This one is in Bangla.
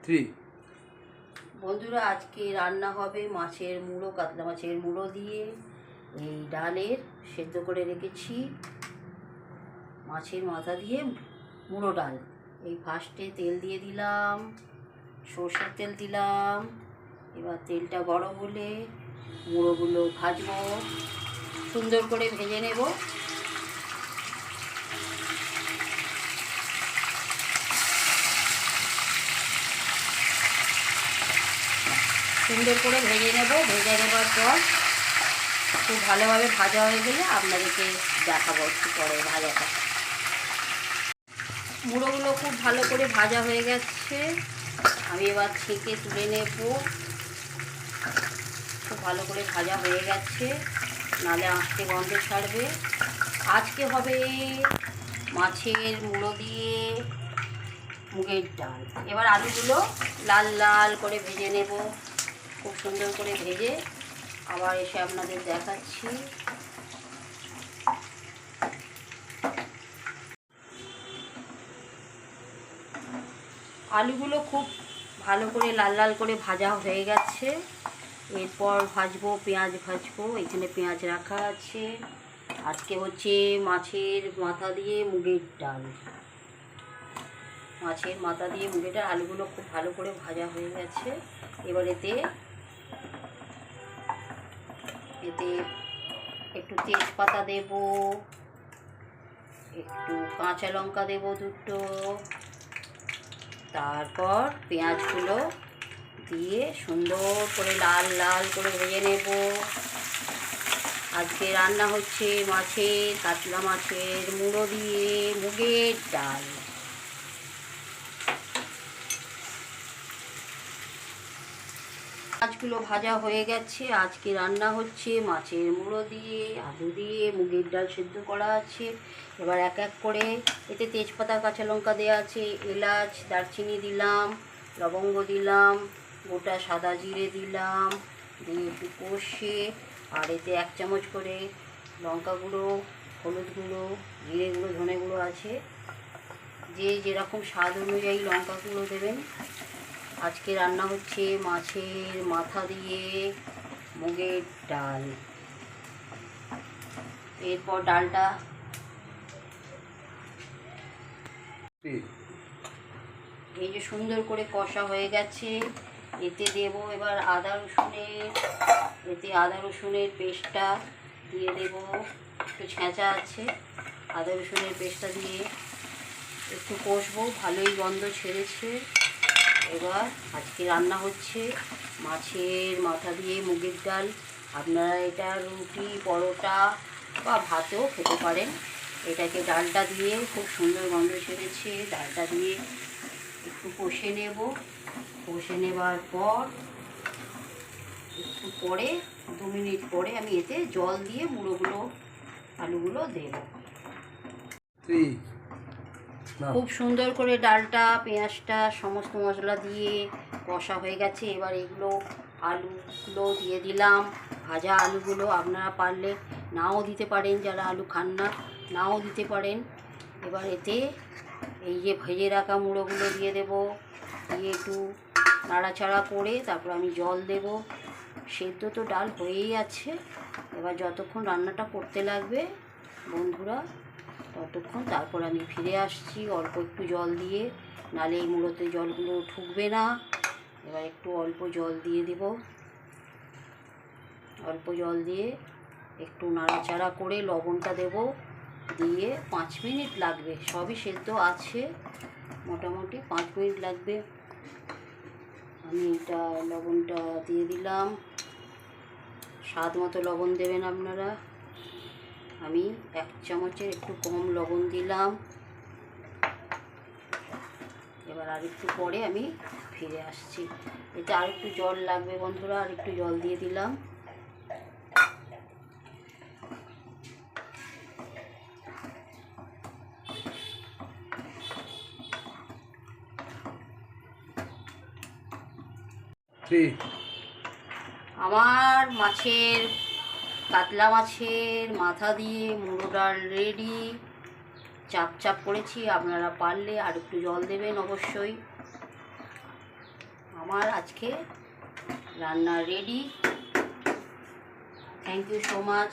থ্রি। বন্ধুরা, আজকে রান্না হবে মাছের মুড়ো, কাতলা মাছের মুড়ো দিয়ে এই ডালের সেদ্ধ করে রেখেছি মাছের মাথা দিয়ে মুড়ো ডাল। এই ফার্স্টে তেল দিয়ে দিলাম, সর্ষের তেল দিলাম। এবার তেলটা গরম হলে মুড়োগুলো ভাজবো, সুন্দর করে ভেজে নেব। সুন্দর করে ভেজে নেব। ভেজে নেবার পর খুব ভালোভাবে ভাজা হয়ে গেলে আপনাদেরকে দেখাবো একটু পরে ভাজাটা। মুড়োগুলো খুব ভালো করে ভাজা হয়ে গেছে, আমি এবার ছেঁকে তুলে নেব। খুব ভালো করে ভাজা হয়ে গেছে, নাহলে আঁশটে গন্ধ ছাড়বে। আজকে হবে মাছের মুড়ো দিয়ে মুগের ডাল। এবার আলুগুলো লাল লাল করে ভেজে নেব, খুব সুন্দর করে ভেজে আবার এসে আপনাদের দেখাচ্ছি। আলুগুলো খুব ভালো করে লাল লাল করে ভাজা হয়ে গেছে। এরপর ভাজবো, পেঁয়াজ ভাজবো। এখানে পেঁয়াজ রাখা আছে। আজকে হচ্ছে মাছের মাথা দিয়ে মুগের ডাল। মাছের মাথা দিয়ে মুগের ডাল। আলুগুলো খুব ভালো করে ভাজা হয়ে গেছে। এবার এতে একটু তেজপাতা দেব, একটু কাঁচা লঙ্কা দেব দুটো, তারপর পেঁয়াজগুলো দিয়ে সুন্দর করে লাল লাল করে ভেজে নেব। আজকে রান্না হচ্ছে কাতলা মাছের মুড়ো দিয়ে মুগের ডাল। মাছগুলো ভাজা হয়ে গেছে। আজকে রান্না হচ্ছে মাছের মুড়ো দিয়ে আলু দিয়ে মুগের ডাল সেদ্ধ করা আছে। এবার এক এক করে এতে তেজপাতা কাঁচা লঙ্কা দেওয়া আছে, এলাচ দারচিনি দিলাম, লবঙ্গ দিলাম, গোটা সাদা জিরে দিলাম, দিয়ে একটু কষে আর এতে 1 চামচ করে লঙ্কা গুঁড়ো, হলুদ গুঁড়ো, জিরে গুঁড়ো, ধনে গুঁড়ো আছে। যে যেরকম স্বাদ অনুযায়ী লঙ্কা গুঁড়ো দেবেন। আজকে রান্না হচ্ছে মাছের মাথা দিয়ে মুগের ডাল। এরপর ডালটা এই যে সুন্দর করে কষা হয়ে গেছে, এতে দেব এবার আদা রসুনের পেস্টটা দিয়ে দেব। একটু ছেঁচা আছে, আদা রসুনের পেস্টটা দিয়ে একটু কষবো, ভালোই গন্ধ ছেড়েছে। এবার আজকে রান্না হচ্ছে মাছের মাথা দিয়ে মুগের ডাল। আপনারা এটা রুটি, পরোটা বা ভাতেও খেতে পারেন। এটাকে ডালটা দিয়ে খুব সুন্দর গন্ধ ছেড়েছে, ডালটা দিয়ে একটু কষে নেব। কষে নেবার পর একটু পরে 2 মিনিট পরে আমি এতে জল দিয়ে মুড়োগুলো আলুগুলো দেব। খুব সুন্দর করে ডালটা, পেঁয়াজটা, সমস্ত মশলা দিয়ে কষা হয়ে গেছে। এবার আলুগুলো দিয়ে দিলাম, ভাজা আলুগুলো। আপনারা পারলে নাও দিতে পারেন, যারা আলু খান না নাও দিতে পারেন। এবার এতে এই যে ভেজে রাখা মুড়োগুলো দিয়ে দেব, দিয়ে একটু নাড়াচাড়া করে তারপর আমি জল দেব। সেদ্ধ তো ডাল হয়েই আছে। এবার যতক্ষণ রান্নাটা করতে লাগবে বন্ধুরা ততক্ষণ, তারপর আমি ফিরে আসছি অল্প একটু জল দিয়ে, নালে এই মুড়োতে জলগুলো ঢুকবে না। এবার একটু অল্প জল দিয়ে দেব। অল্প জল দিয়ে একটু নাড়াচাড়া করে লবণটা দেব, দিয়ে 5 মিনিট লাগবে। সবই সেদ্ধ আছে, মোটামুটি 5 মিনিট লাগবে। আমি এটা লবণটা দিয়ে দিলাম, স্বাদ মতো লবণ দেবেন আপনারা। আমি 1 চামচের একটু কম লবণ দিলাম। এবার আর একটু পরে আমি ফিরে আসছি। এতে আর একটু জল লাগবে বন্ধুরা, আর একটু জল দিয়ে দিলাম। আমার কাতলা মাছের মাথা দিয়ে মুড়ো ডাল রেডি। চাপ চাপ করেছি, আপনারা পারলে আর একটু জল দেবেন অবশ্যই। আমার আজকে রান্না ready. Thank you so much.